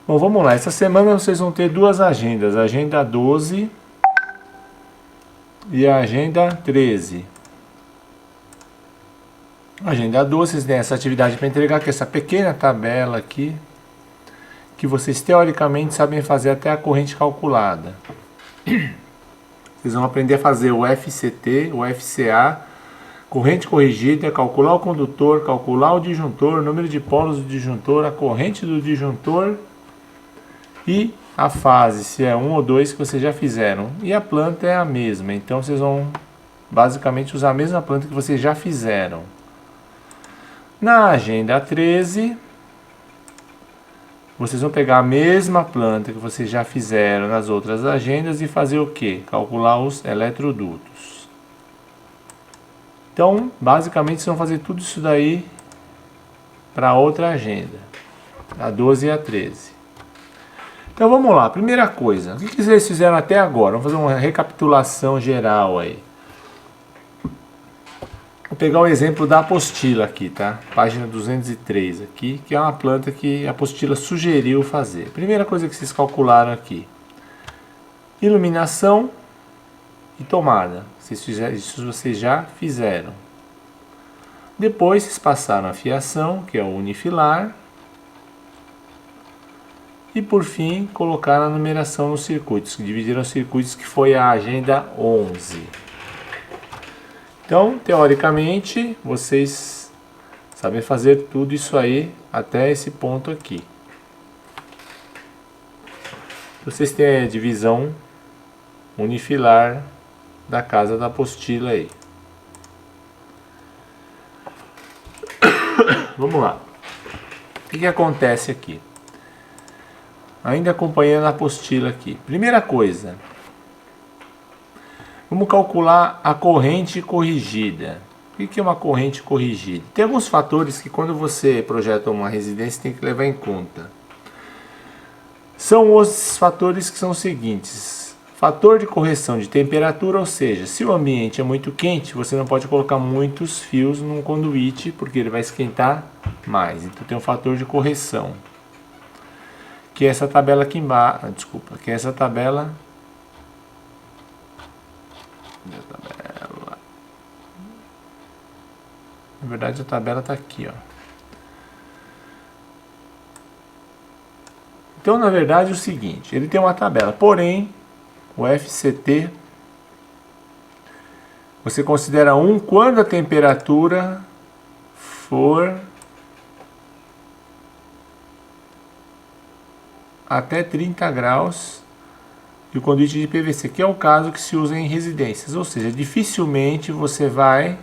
Bom, vamos lá. Essa semana vocês vão ter duas agendas. A agenda 12 e a agenda 13. A agenda 12, vocês têm essa atividade para entregar, que é essa pequena tabela aqui, que vocês teoricamente sabem fazer até a corrente calculada. Vocês vão aprender a fazer o FCT, o FCA, corrente corrigida, calcular o condutor, calcular o disjuntor, o número de polos do disjuntor, a corrente do disjuntor e a fase, se é 1 ou 2 que vocês já fizeram. E a planta é a mesma, então vocês vão basicamente usar a mesma planta que vocês já fizeram. Na agenda 13, vocês vão pegar a mesma planta que vocês já fizeram nas outras agendas e fazer o quê? Calcular os eletrodutos. Então, basicamente, vocês vão fazer tudo isso daí para outra agenda, a 12 e a 13. Então, vamos lá. Primeira coisa, o que vocês fizeram até agora? Vamos fazer uma recapitulação geral aí. Vou pegar o exemplo da apostila aqui, tá? Página 203 aqui, que é uma planta que a apostila sugeriu fazer. Primeira coisa que vocês calcularam aqui: iluminação e tomada. Isso vocês já fizeram. Depois vocês passaram a fiação, que é o unifilar. E por fim, colocaram a numeração nos circuitos, que dividiram os circuitos, que foi a agenda 11. Então, teoricamente, vocês sabem fazer tudo isso aí até esse ponto aqui. Vocês têm a divisão unifilar da casa da apostila aí. Vamos lá. O que acontece aqui? Ainda acompanhando a apostila aqui. Primeira coisa, vamos calcular a corrente corrigida. O que é uma corrente corrigida? Tem alguns fatores que quando você projeta uma residência tem que levar em conta. São os fatores que são os seguintes: fator de correção de temperatura, ou seja, se o ambiente é muito quente, você não pode colocar muitos fios num conduíte, porque ele vai esquentar mais. Então tem um fator de correção, que é essa tabela aqui embaixo. Desculpa, que é essa tabela. Na verdade a tabela está aqui, ó. Então, na verdade, é o seguinte, ele tem uma tabela, porém, o FCT, você considera 1 quando a temperatura for até 30 graus e o conduíte de PVC, que é o caso que se usa em residências, ou seja, dificilmente você vai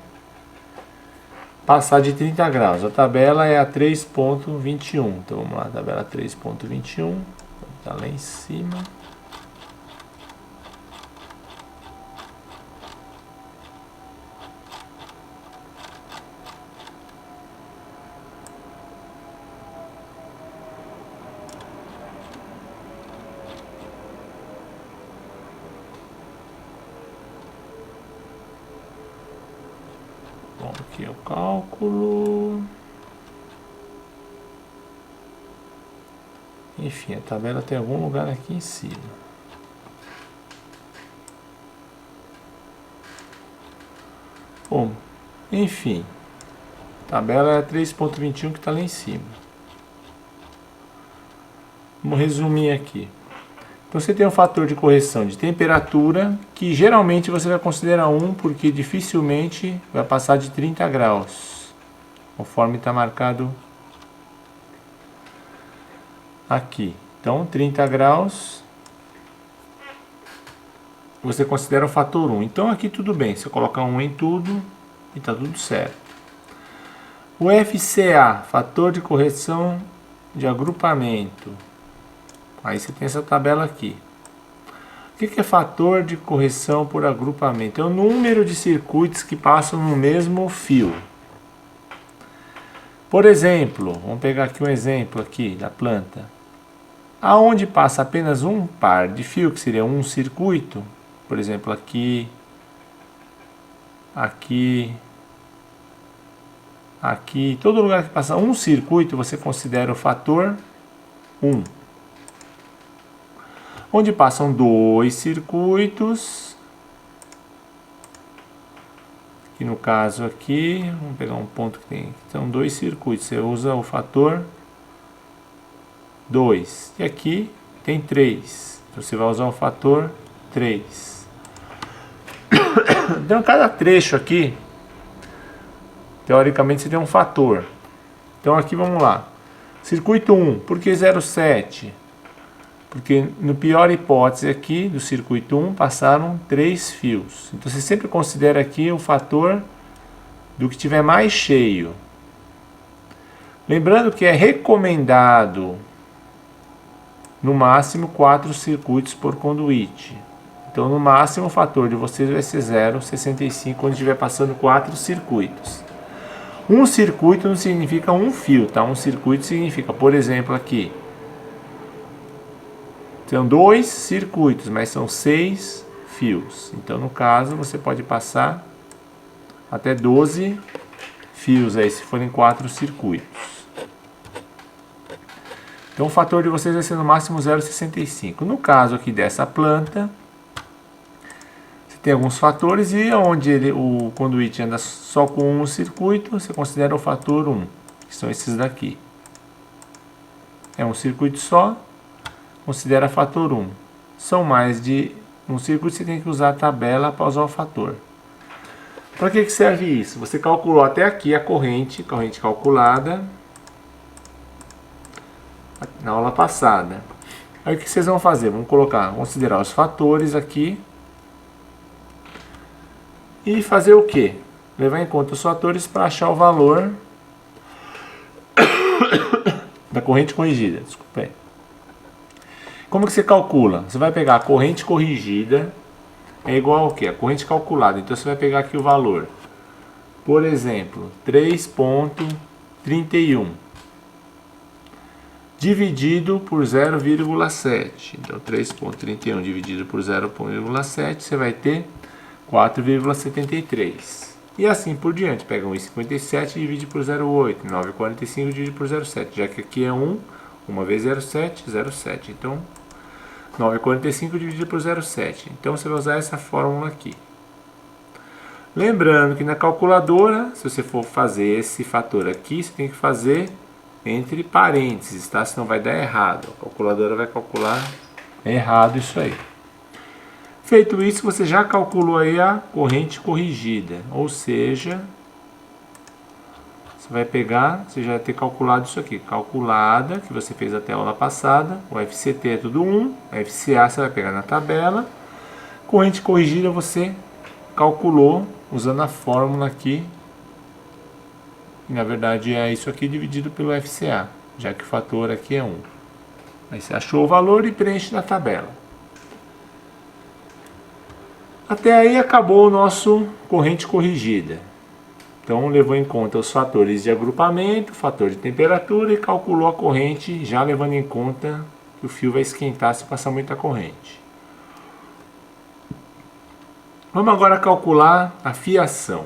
passar de 30 graus. A tabela é a 3.21. Então vamos lá, tabela 3.21. Está lá em cima. Bom, aqui é o cálculo. Enfim, a tabela tem algum lugar aqui em cima. Bom, enfim, a tabela é 3.21 que está lá em cima. Vamos resumir aqui. Então você tem um fator de correção de temperatura, que geralmente você vai considerar 1, porque dificilmente vai passar de 30 graus, conforme está marcado aqui. Então 30 graus, você considera o fator 1. Então aqui tudo bem, você colocar 1 em tudo e está tudo certo. O FCA, fator de correção de agrupamento. Aí você tem essa tabela aqui. O que é fator de correção por agrupamento? É o número de circuitos que passam no mesmo fio. Por exemplo, vamos pegar aqui um exemplo aqui da planta. Aonde passa apenas um par de fio, que seria um circuito, por exemplo, aqui, aqui, aqui, todo lugar que passa um circuito, você considera o fator 1. onde passam dois circuitos. E no caso aqui, vamos pegar um ponto que tem, são dois circuitos, você usa o fator 2. E aqui tem 3, então você vai usar o fator 3. Então cada trecho aqui, teoricamente você tem um fator. Então aqui vamos lá. Circuito 1, por que 0,7? Porque no pior hipótese aqui do circuito 1 passaram 3 fios. Então você sempre considera aqui o fator do que tiver mais cheio. Lembrando que é recomendado no máximo 4 circuitos por conduíte. Então no máximo o fator de vocês vai ser 0,65 quando estiver passando 4 circuitos. Um circuito não significa um fio, tá? Um circuito significa, por exemplo, aqui são 2 circuitos, mas são 6 fios. Então, no caso, você pode passar até 12 fios aí, se forem 4 circuitos. Então, o fator de vocês vai ser no máximo 0,65. No caso aqui dessa planta, você tem alguns fatores e onde o conduíte anda só com um circuito, você considera o fator 1, que são esses daqui. É um circuito só, considera fator 1. São mais de um circuito, você tem que usar a tabela para usar o fator. Para que serve isso? Você calculou até aqui a corrente calculada na aula passada. Aí o que vocês vão fazer? Vamos considerar os fatores aqui e fazer o quê? Levar em conta os fatores para achar o valor da corrente corrigida. Desculpa aí. Como que você calcula? Você vai pegar a corrente corrigida, é igual ao quê? A corrente calculada. Então você vai pegar aqui o valor. Por exemplo, 3,31 dividido por 0,7. Então 3,31 dividido por 0,7, você vai ter 4,73. E assim por diante. Pega 1,57 e divide por 0,8. 9,45 divide por 0,7. Já que aqui é 1, 1 vezes 0,7, 0,7. Então, 9,45 dividido por 0,7. Então, você vai usar essa fórmula aqui. Lembrando que na calculadora, se você for fazer esse fator aqui, você tem que fazer entre parênteses, tá? Senão vai dar errado. A calculadora vai calcular errado isso aí. Feito isso, você já calculou aí a corrente corrigida. Ou seja, você vai pegar, você já vai ter calculado isso aqui. Calculada, que você fez até a aula passada. O FCT é tudo 1. A FCA você vai pegar na tabela. Corrente corrigida você calculou usando a fórmula aqui. E, na verdade é isso aqui dividido pelo FCA, já que o fator aqui é 1. Aí você achou o valor e preenche na tabela. Até aí acabou o nosso corrente corrigida. Então levou em conta os fatores de agrupamento, fator de temperatura e calculou a corrente já levando em conta que o fio vai esquentar se passar muita corrente. Vamos agora calcular a fiação.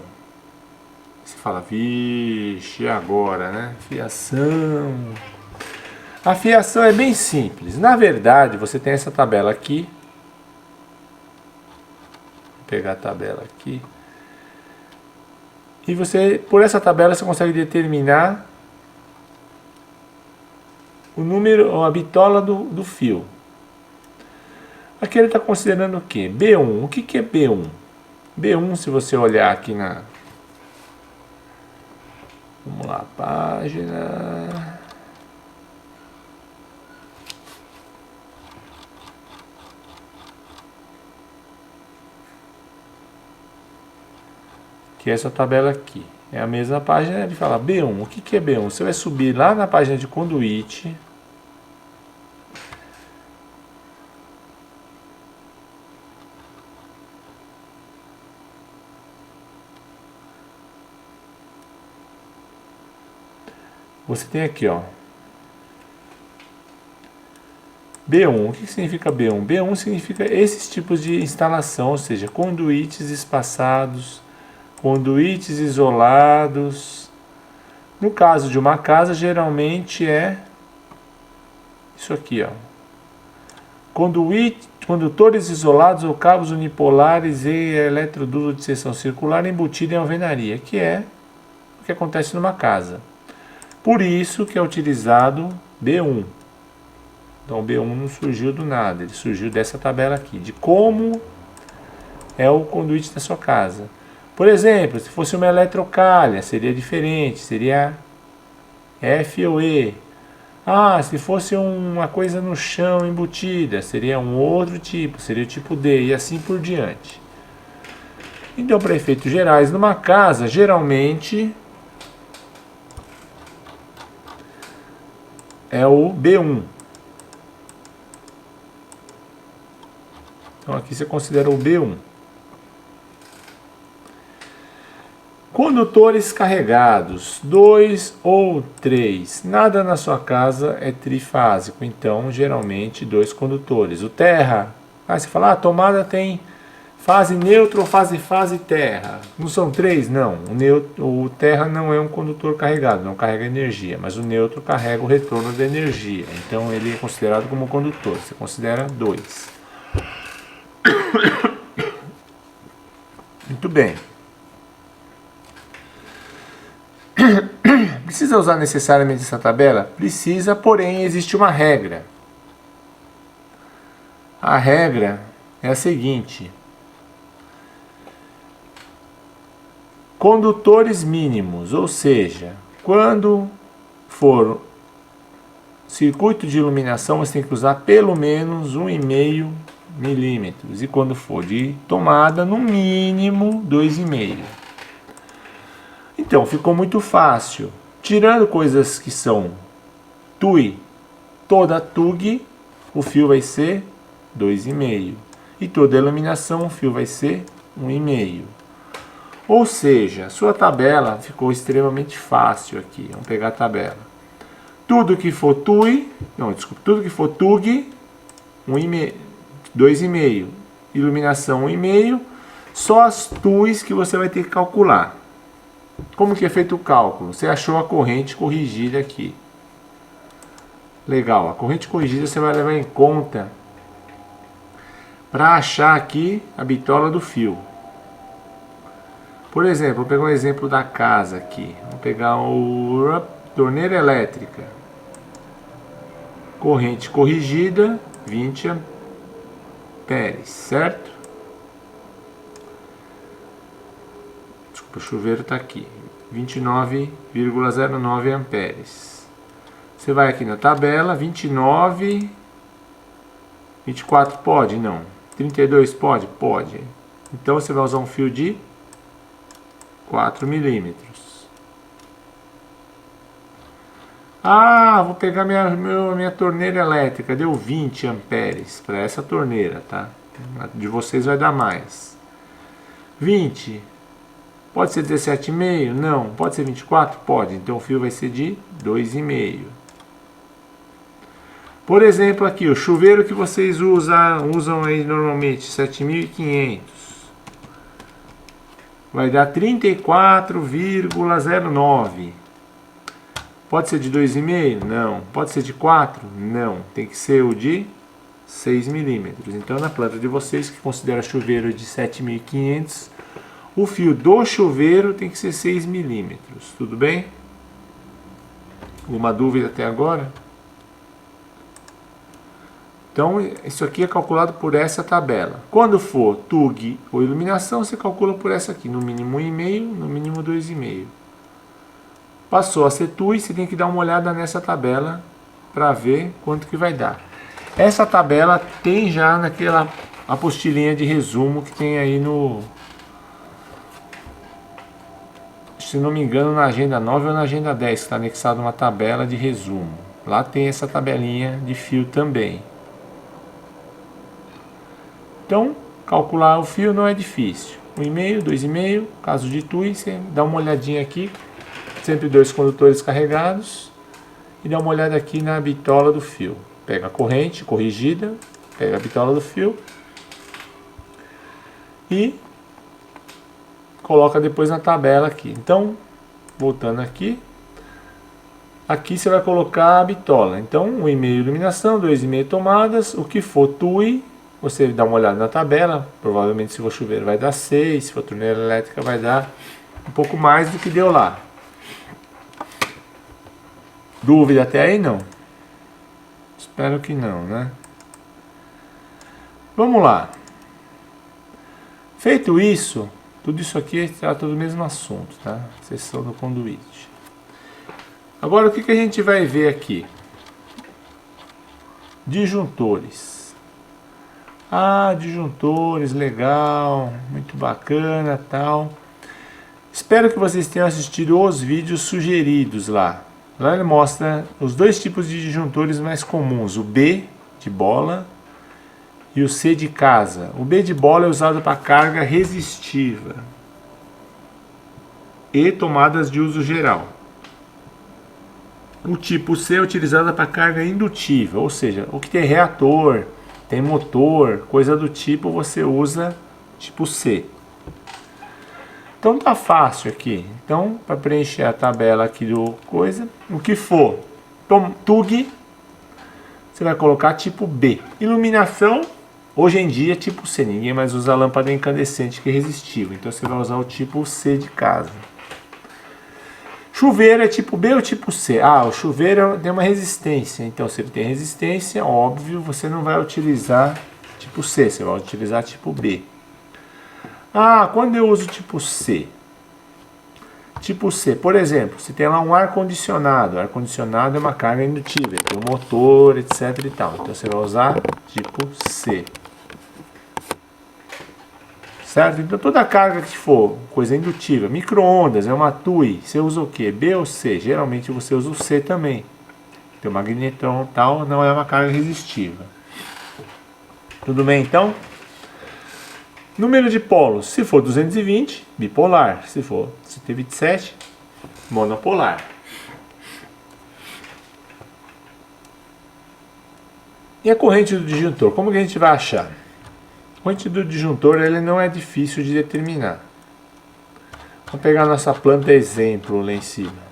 Você fala, vixe, e agora, né? Fiação. A fiação é bem simples. Na verdade, você tem essa tabela aqui. Vou pegar a tabela aqui. E você, por essa tabela, você consegue determinar o número, ou a bitola do fio. Aqui ele está considerando o quê? B1. O que é B1? B1, se você olhar aqui na... Vamos lá, página... Que é essa tabela aqui. É a mesma página, ele fala B1. O que é B1? Você vai subir lá na página de conduíte. Você tem aqui, ó. B1. O que significa B1? B1 significa esses tipos de instalação, ou seja, conduítes espaçados, conduítes isolados. No caso de uma casa, geralmente é isso aqui, ó. condutores isolados ou cabos unipolares e eletroduto de seção circular embutido em alvenaria, que é o que acontece numa casa. Por isso que é utilizado B1. Então o B1 não surgiu do nada, ele surgiu dessa tabela aqui, de como é o conduíte da sua casa. Por exemplo, se fosse uma eletrocalha, seria diferente, seria F ou E. Se fosse uma coisa no chão embutida, seria um outro tipo, seria o tipo D, e assim por diante. Então, para efeitos gerais, numa casa, geralmente é o B1. Então, aqui você considera o B1. Condutores carregados, 2 ou 3. Nada na sua casa é trifásico, então geralmente 2 condutores. O terra, você fala, a tomada tem fase neutro ou fase terra. Não são 3? Não. O terra não é um condutor carregado, não carrega energia, mas o neutro carrega o retorno da energia. Então ele é considerado como condutor, você considera 2. Muito bem. Precisa usar necessariamente essa tabela? Precisa, porém existe uma regra. A regra é a seguinte: condutores mínimos, ou seja, quando for circuito de iluminação, você tem que usar pelo menos 1,5 milímetros, e quando for de tomada, no mínimo 2,5. Então, ficou muito fácil. Tirando coisas que são TUI, toda TUG, o fio vai ser 2,5. E toda iluminação, o fio vai ser 1,5. Ou seja, sua tabela ficou extremamente fácil aqui. Vamos pegar a tabela. Tudo que for TUI, tudo que for TUG, 2,5. Iluminação 1,5. Só as TUIs que você vai ter que calcular. Como que é feito o cálculo? Você achou a corrente corrigida aqui. Legal, a corrente corrigida você vai levar em conta para achar aqui a bitola do fio. Por exemplo, vou pegar um exemplo da casa aqui. Vamos pegar a torneira elétrica. Corrente corrigida, 20 amperes, certo? Desculpa, o chuveiro está aqui. 29,09 amperes. Você vai aqui na tabela, 29, 24 pode? Não. 32 pode? Pode. Então você vai usar um fio de 4 milímetros. Vou pegar minha torneira elétrica, deu 20 amperes para essa torneira, tá? De vocês vai dar mais. 20. Pode ser 17,5? Não. Pode ser 24? Pode. Então o fio vai ser de 2,5. Por exemplo, aqui, o chuveiro que vocês usam aí normalmente, 7.500. Vai dar 34,09. Pode ser de 2,5? Não. Pode ser de 4? Não. Tem que ser o de 6 milímetros. Então, na planta de vocês, que considera chuveiro de 7.500, o fio do chuveiro tem que ser 6 milímetros. Tudo bem? Alguma dúvida até agora? Então, isso aqui é calculado por essa tabela. Quando for TUG ou iluminação, você calcula por essa aqui. No mínimo 1,5, no mínimo 2,5. Passou a ser TUI, você tem que dar uma olhada nessa tabela para ver quanto que vai dar. Essa tabela tem já naquela apostilinha de resumo que tem aí no... Se não me engano, na agenda 9 ou na agenda 10, que está anexado uma tabela de resumo. Lá tem essa tabelinha de fio também. Então, calcular o fio não é difícil. 1,5, 2,5, caso de TUI, você dá uma olhadinha aqui. Sempre 2 condutores carregados. E dá uma olhada aqui na bitola do fio. Pega a corrente corrigida, pega a bitola do fio. E coloca depois na tabela aqui. Então, voltando aqui, Aqui você vai colocar a bitola. Então 1,5 iluminação, 2,5 tomadas, o que for TUI, você dá uma olhada na tabela, provavelmente se for chuveiro vai dar 6, se for torneira elétrica vai dar um pouco mais do que deu lá. Dúvida até aí não? Espero que não, né? Vamos lá. Feito isso, tudo isso aqui trata do mesmo assunto, tá? Seção do conduíte. Agora o que a gente vai ver aqui? Disjuntores. Ah, disjuntores, legal, muito bacana, tal. Espero que vocês tenham assistido os vídeos sugeridos lá. Lá ele mostra os dois tipos de disjuntores mais comuns, o B de bola e o C de casa. O B de bola é usado para carga resistiva e tomadas de uso geral. O tipo C é utilizado para carga indutiva, ou seja, o que tem reator, tem motor, coisa do tipo, você usa tipo C. Então tá fácil aqui. Então, para preencher a tabela aqui do coisa, o que for TUG, você vai colocar tipo B. Iluminação, hoje em dia tipo C. Ninguém mais usa lâmpada incandescente que é resistiva. Então você vai usar o tipo C de casa. Chuveiro é tipo B ou tipo C? Ah, o chuveiro tem uma resistência. Então se ele tem resistência, óbvio, você não vai utilizar tipo C. Você vai utilizar tipo B. Ah, quando eu uso tipo C? Tipo C, por exemplo, se tem lá um ar-condicionado. Ar-condicionado é uma carga indutiva, tem um motor, etc e tal. Então você vai usar tipo C. Certo? Então toda carga que for coisa indutiva, micro-ondas, é uma TUI, você usa o que? B ou C? Geralmente você usa o C também. Tem o magnetron tal, não é uma carga resistiva. Tudo bem então? Número de polos, se for 220, bipolar. Se for 127, monopolar. E a corrente do disjuntor, como que a gente vai achar? A corrente do disjuntor ele não é difícil de determinar. Vamos pegar a nossa planta exemplo lá em cima.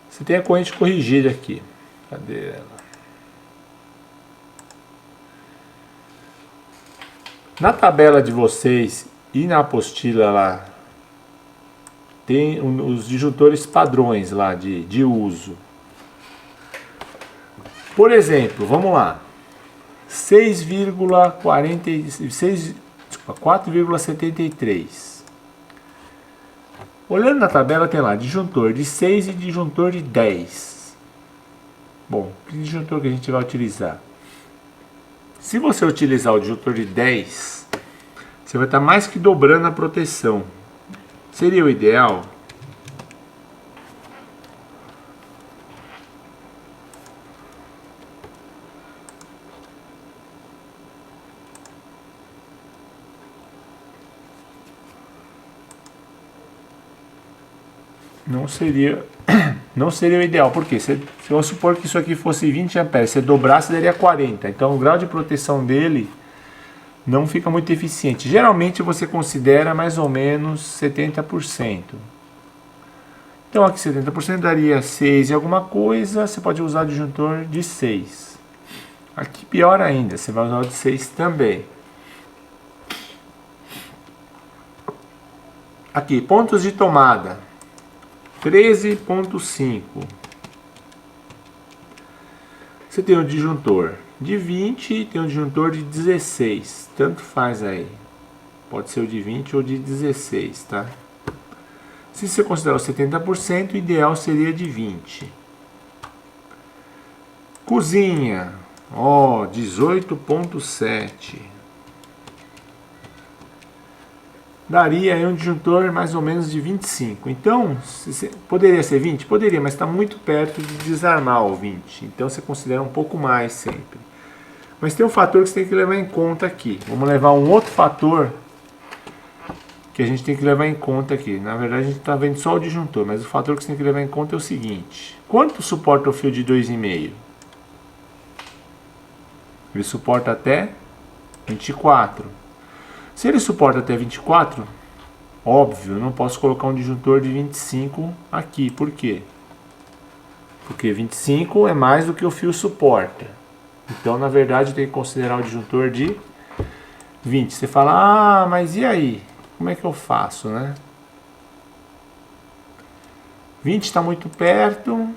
Você tem a corrente corrigida aqui. Cadê ela? Na tabela de vocês e na apostila lá, tem os disjuntores padrões lá de uso. Por exemplo, vamos lá. 4,73. Olhando na tabela tem lá disjuntor de 6 e disjuntor de 10. Bom, que disjuntor que a gente vai utilizar? Se você utilizar o disjuntor de 10, você vai estar mais que dobrando a proteção. Seria o ideal? Não seria o ideal, porque se vamos supor que isso aqui fosse 20 amperes, se dobrasse daria 40, então o grau de proteção dele não fica muito eficiente. Geralmente você considera mais ou menos 70%. Então aqui 70% daria 6 e alguma coisa, você pode usar o disjuntor de 6. Aqui pior ainda, você vai usar o de 6 também. Aqui, pontos de tomada. 13,5. Você tem um disjuntor de 20 e tem um disjuntor de 16. Tanto faz aí. Pode ser o de 20 ou de 16, tá? Se você considerar o 70%, o ideal seria de 20. Cozinha. Ó, 18,7. Daria aí um disjuntor mais ou menos de 25. Então, poderia ser 20? Poderia, mas está muito perto de desarmar o 20. Então você considera um pouco mais sempre. Mas tem um fator que você tem que levar em conta aqui. Vamos levar um outro fator que a gente tem que levar em conta aqui. Na verdade a gente está vendo só o disjuntor, mas o fator que você tem que levar em conta é o seguinte. Quanto suporta o fio de 2,5? Ele suporta até 24. Se ele suporta até 24, óbvio, eu não posso colocar um disjuntor de 25 aqui. Por quê? Porque 25 é mais do que o fio suporta. Então, na verdade, eu tenho que considerar o disjuntor de 20. Você fala, ah, mas e aí? Como é que eu faço, né? 20 está muito perto,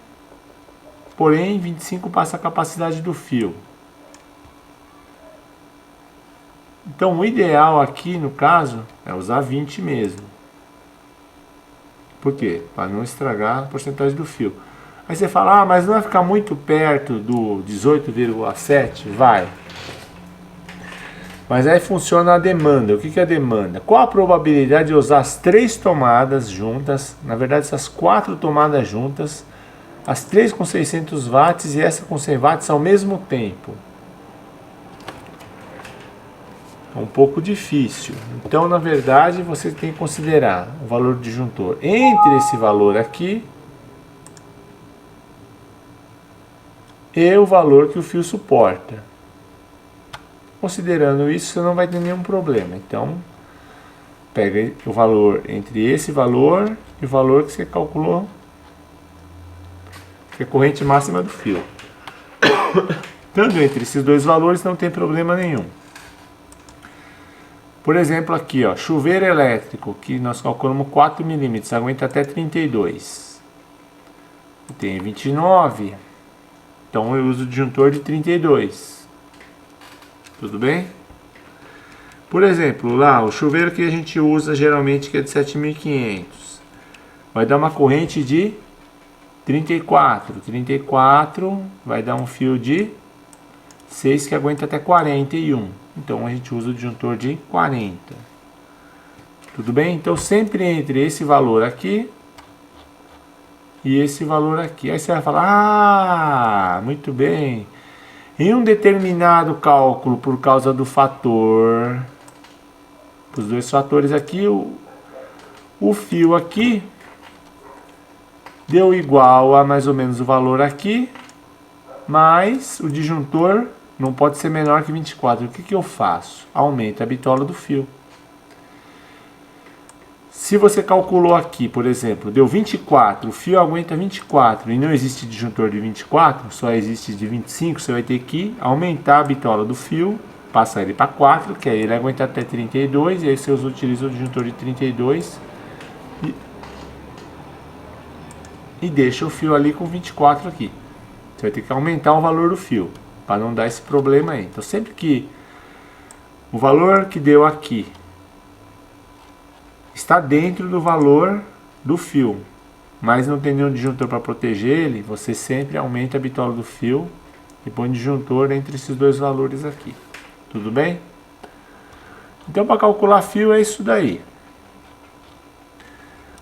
porém 25 passa a capacidade do fio. Então, o ideal aqui, no caso, é usar 20 mesmo. Por quê? Para não estragar a porcentagem do fio. Aí você fala, ah, mas não vai ficar muito perto do 18,7? Vai. Mas aí funciona a demanda. O que é a demanda? Qual a probabilidade de usar as 3 tomadas juntas, na verdade essas 4 tomadas juntas, as 3 com 600 watts e essa com 100 watts ao mesmo tempo? É um pouco difícil. Então, na verdade, você tem que considerar o valor do disjuntor entre esse valor aqui e o valor que o fio suporta. Considerando isso, você não vai ter nenhum problema. Então, pega o valor entre esse valor e o valor que você calculou, que é a corrente máxima do fio. Estando entre esses dois valores, não tem problema nenhum. Por exemplo, aqui, ó, chuveiro elétrico, que nós calculamos 4 milímetros, aguenta até 32. Tem 29, então eu uso o disjuntor de 32. Tudo bem? Por exemplo, lá, o chuveiro que a gente usa geralmente, que é de 7.500, vai dar uma corrente de 34. 34 vai dar um fio de 6 que aguenta até 41. Então a gente usa o disjuntor de 40. Tudo bem? Então sempre entre esse valor aqui e esse valor aqui. Aí você vai falar, ah, muito bem. Em um determinado cálculo, por causa do fator, os dois fatores aqui, o fio aqui deu igual a mais ou menos o valor aqui, mas o disjuntor não pode ser menor que 24. O que eu faço? Aumento a bitola do fio. Se você calculou aqui, por exemplo, deu 24, o fio aguenta 24 e não existe disjuntor de 24, só existe de 25, você vai ter que aumentar a bitola do fio, passar ele para 4, que aí ele aguenta até 32, e aí você utiliza o disjuntor de 32 e deixa o fio ali com 24 aqui. Você vai ter que aumentar o valor do fio, para não dar esse problema aí. Então sempre que o valor que deu aqui está dentro do valor do fio, mas não tem nenhum disjuntor para proteger ele, você sempre aumenta a bitola do fio e põe disjuntor entre esses dois valores aqui. Tudo bem? Então, para calcular fio é isso daí.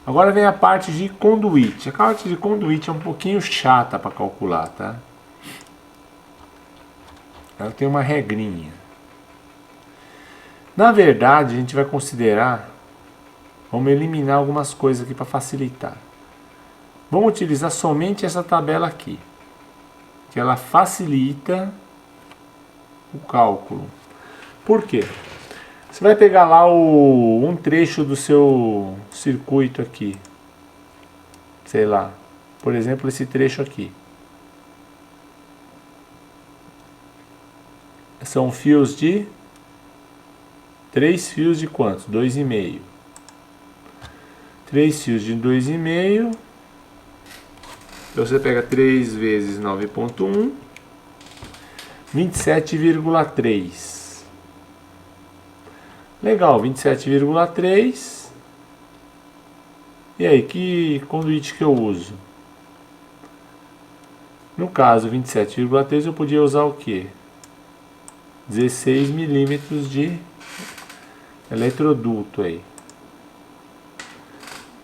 Agora vem a parte de conduíte. A parte de conduíte é um pouquinho chata para calcular, tá? Ela tem uma regrinha. Na verdade, a gente vai considerar, vamos eliminar algumas coisas aqui para facilitar. Vamos utilizar somente essa tabela aqui, que ela facilita o cálculo. Por quê? Você vai pegar lá um trecho do seu circuito aqui, sei lá, por exemplo, esse trecho aqui. São fios de 3 fios de quantos? 2,5. 3 fios de 2,5. Então você pega 3 vezes 9,1, 27,3. Legal, 27,3. E aí, que conduíte que eu uso? No caso, 27,3 eu podia usar o quê? 16 milímetros de eletroduto aí.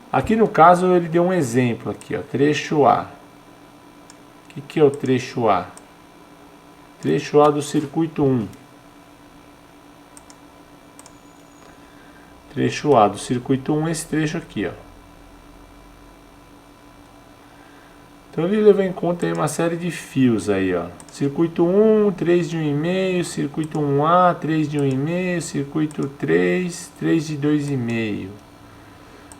Aqui no caso ele deu um exemplo aqui, ó, trecho A. O que é o trecho A? Trecho A do circuito 1. Trecho A do circuito 1 é esse trecho aqui, ó. Então ele levou em conta aí uma série de fios aí, ó. Circuito 1, 3 de 1,5, circuito 1A, 3 de 1,5, circuito 3, 3 de 2,5.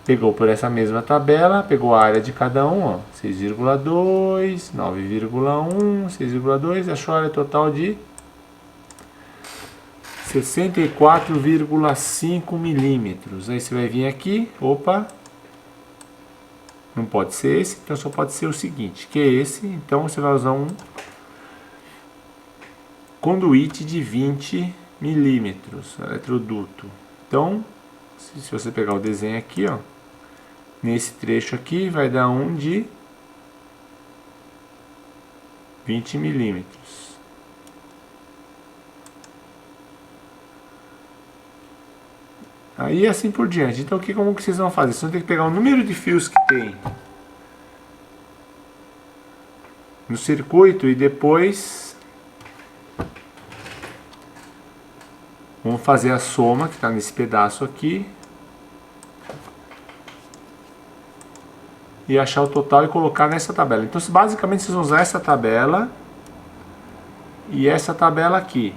Pegou por essa mesma tabela, pegou a área de cada um, ó, 6,2, 9,1, 6,2, achou a área total de 64,5 milímetros. Aí você vai vir aqui, opa, não pode ser esse, então só pode ser o seguinte, que é esse. Então você vai usar um conduíte de 20 milímetros, eletroduto. Então, se você pegar o desenho aqui, ó, nesse trecho aqui vai dar um de 20 milímetros. Aí assim por diante. Então como que vocês vão fazer? Vocês vão ter que pegar o número de fios que tem no circuito e depois vamos fazer a soma que está nesse pedaço aqui e achar o total e colocar nessa tabela. Então basicamente vocês vão usar essa tabela e essa tabela aqui.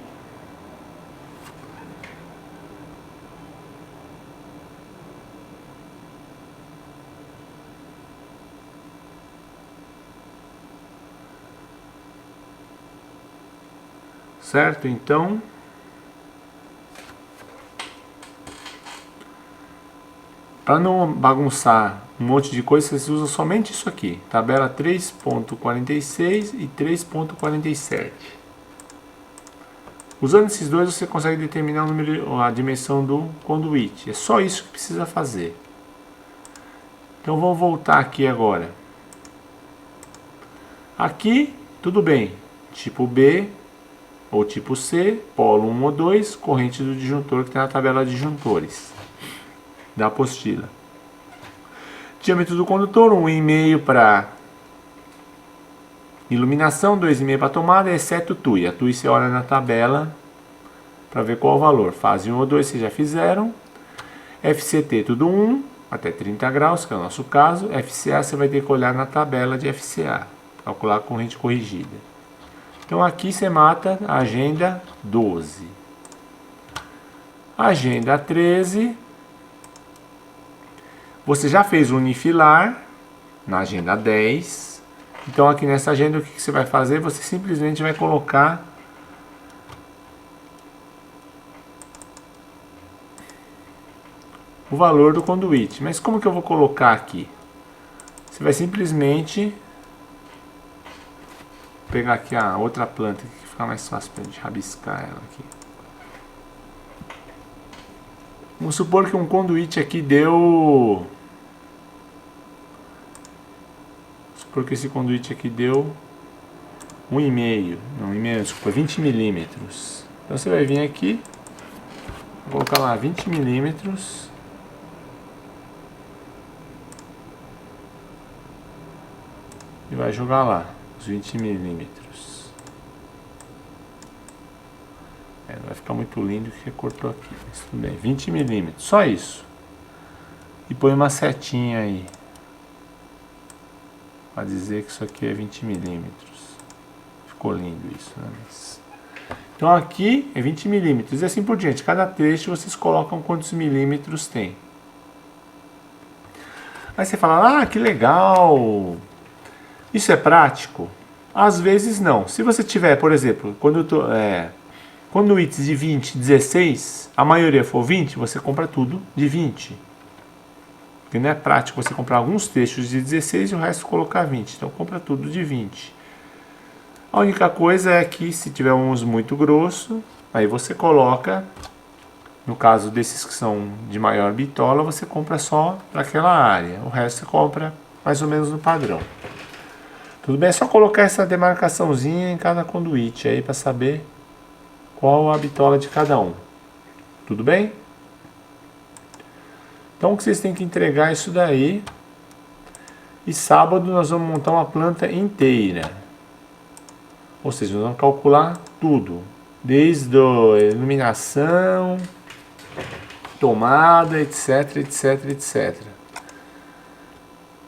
Certo? Então, para não bagunçar um monte de coisa, vocês usam somente isso aqui. Tabela 3.46 e 3.47. Usando esses dois, você consegue determinar o número, a dimensão do conduíte. É só isso que precisa fazer. Então, vou voltar aqui agora. Aqui, tudo bem. Tipo B ou tipo C, polo 1 ou 2, corrente do disjuntor que tem na tabela de disjuntores da apostila. Diâmetro do condutor, 1,5 para iluminação, 2,5 para tomada, exceto TUI. A TUI você olha na tabela para ver qual o valor. Fase 1 ou 2 vocês já fizeram. FCT tudo 1, até 30 graus, que é o nosso caso. FCA você vai ter que olhar na tabela de FCA, calcular a corrente corrigida. Então aqui você mata a agenda 12. Agenda 13. Você já fez o unifilar na agenda 10. Então aqui nessa agenda o que você vai fazer? Você simplesmente vai colocar o valor do conduíte. Mas como que eu vou colocar aqui? Você vai simplesmente pegar aqui a outra planta que fica mais fácil para a gente rabiscar ela aqui. Vamos supor que um conduíte aqui deu... Vamos supor que esse conduíte aqui deu 1,5. Não, 1,5, desculpa, 20 milímetros. Então você vai vir aqui, vou colocar lá 20 milímetros. E vai jogar lá os 20 milímetros. Não vai ficar muito lindo que recortou aqui, mas tudo bem. 20 milímetros, só isso. E põe uma setinha aí para dizer que isso aqui é 20 milímetros. Ficou lindo isso, né? Então aqui é 20 milímetros e assim por diante. Cada trecho vocês colocam quantos milímetros tem. Aí você fala, ah, que legal! Isso é prático? Às vezes não. Se você tiver, por exemplo, conduítes de 20, 16, a maioria for 20, você compra tudo de 20. Porque não é prático você comprar alguns trechos de 16 e o resto colocar 20. Então compra tudo de 20. A única coisa é que se tiver uns muito grosso, aí você coloca, no caso desses que são de maior bitola, você compra só para aquela área. O resto você compra mais ou menos no padrão. Tudo bem? É só colocar essa demarcaçãozinha em cada conduíte aí para saber qual a bitola de cada um. Tudo bem? Então o que vocês têm que entregar é isso daí. E sábado nós vamos montar uma planta inteira. Ou seja, nós vamos calcular tudo. Desde a iluminação, tomada, etc, etc, etc.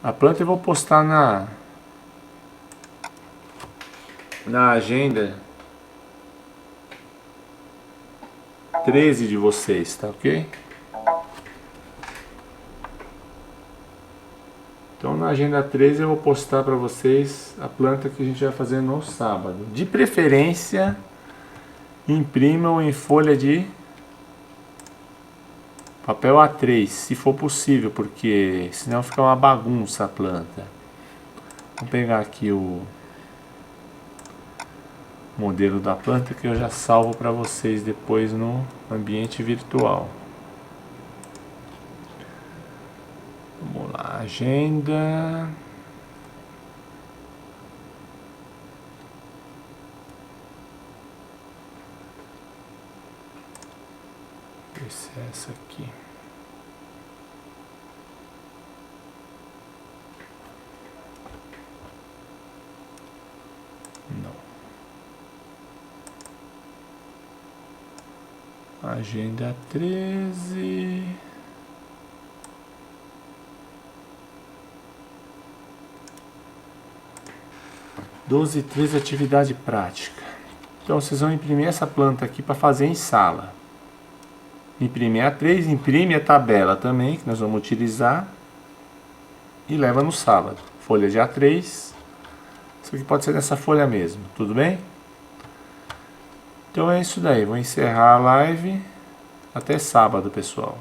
A planta eu vou postar na agenda 13 de vocês, tá ok? Então na agenda 13 eu vou postar para vocês a planta que a gente vai fazer no sábado. De preferência, imprimam em folha de papel A3, se for possível, porque senão fica uma bagunça a planta. Vou pegar aqui o modelo da planta que eu já salvo para vocês depois no ambiente virtual. Vamos lá, agenda. Esse é essa aqui. Não. Agenda 13. Doze e 13, atividade prática. Então vocês vão imprimir essa planta aqui para fazer em sala. Imprime A3, imprime a tabela também, que nós vamos utilizar, e leva no sábado. Folha de A3. Isso aqui pode ser nessa folha mesmo, tudo bem? Então é isso daí, vou encerrar a live. Até sábado, pessoal.